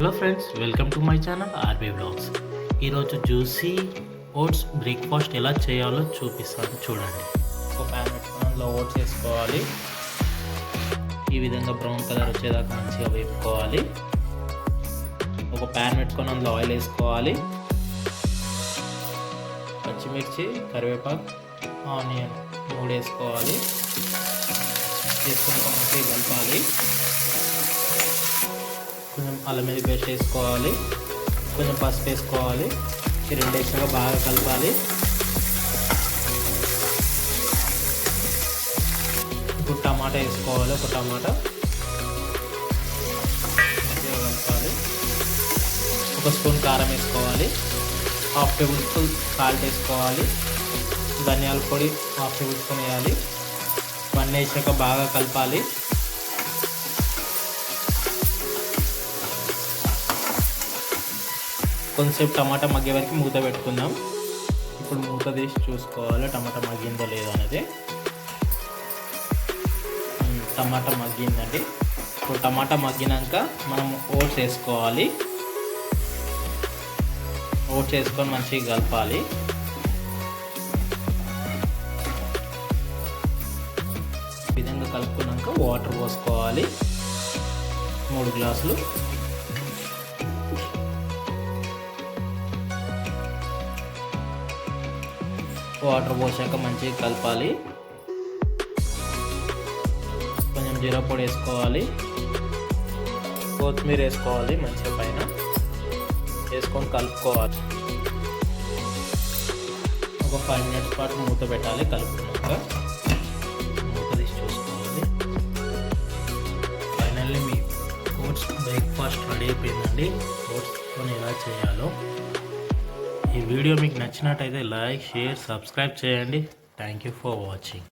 Hello friends, welcome to my channel RB vlogs. ఈరోజు juicy oats breakfast ఎలా చేయాలో చూపిస్తాను, చూడండి. ఒక ప్యాన్ పెట్టుకుని అందులో ఓట్స్ వేసుకోవాలి. ఈ విధంగా బ్రౌన్ కలర్ వచ్చేదాకా మంచిగా వేపుకోవాలి. ఒక ప్యాన్ పెట్టుకొని అందులో ఆయిల్ వేసుకోవాలి. పచ్చిమిర్చి, కరివేపాకు, ఆనియన్ 3 వేసుకోవాలి. వేసుకుని మంచిగా కలపాలి. కొంచెం అల్లం వెల్లుల్లి పేస్ట్ వేసుకోవాలి. కొంచెం పసుపు వేసుకోవాలి. ఈ 2 వేసాక బాగా కలపాలి. ఇప్పుడు టమాటా వేసుకోవాలి. ఒక టమాటా మంచిగా కలపాలి. 1 స్పూన్ కారం వేసుకోవాలి. 1/2 టేబుల్ స్పూన్ సాల్ట్ వేసుకోవాలి. ధనియాల పొడి 1/2 టేబుల్ స్పూన్ వేయాలి. ఇవన్నీ వేసాక బాగా కలపాలి. కొంచెంసేపు టమాటా మగ్గే వరకు మూత పెట్టుకుందాం. ఇప్పుడు మూత తీసి చూసుకోవాలి టమాటా మగ్గిందో లేదో అనేది. టమాటా మగ్గిందండి. ఇప్పుడు టమాటా మగ్గినాక మనం ఓట్స్ వేసుకోవాలి. ఓట్స్ వేసుకొని మంచిగా కలపాలి. ఈ విధంగా కలుపుకున్నాక వాటర్ పోసుకోవాలి. 3 గ్లాసులు. వాటర్ పోసాక మంచిగా కలపాలి. కొంచెం జీరా పొడి వేసుకోవాలి. కొత్తిమీర వేసుకోవాలి. మంచిగా పైన వేసుకొని కలుపుకోవాలి. ఒక 5 మినిట్స్ పాటు మూత పెట్టాలి. కలుపుకున్నాక మూత తీసి చూసుకోవాలి. ఫైనల్లీ మీ ఓట్స్ బ్రేక్ఫాస్ట్ రెడీ అయిపోయిందండి. ఓట్స్తో ఎలా చేయాలో. ఈ వీడియో మీకు నచ్చినట్టయితే లైక్, షేర్, సబ్స్క్రైబ్ చేయండి. Thank you for watching.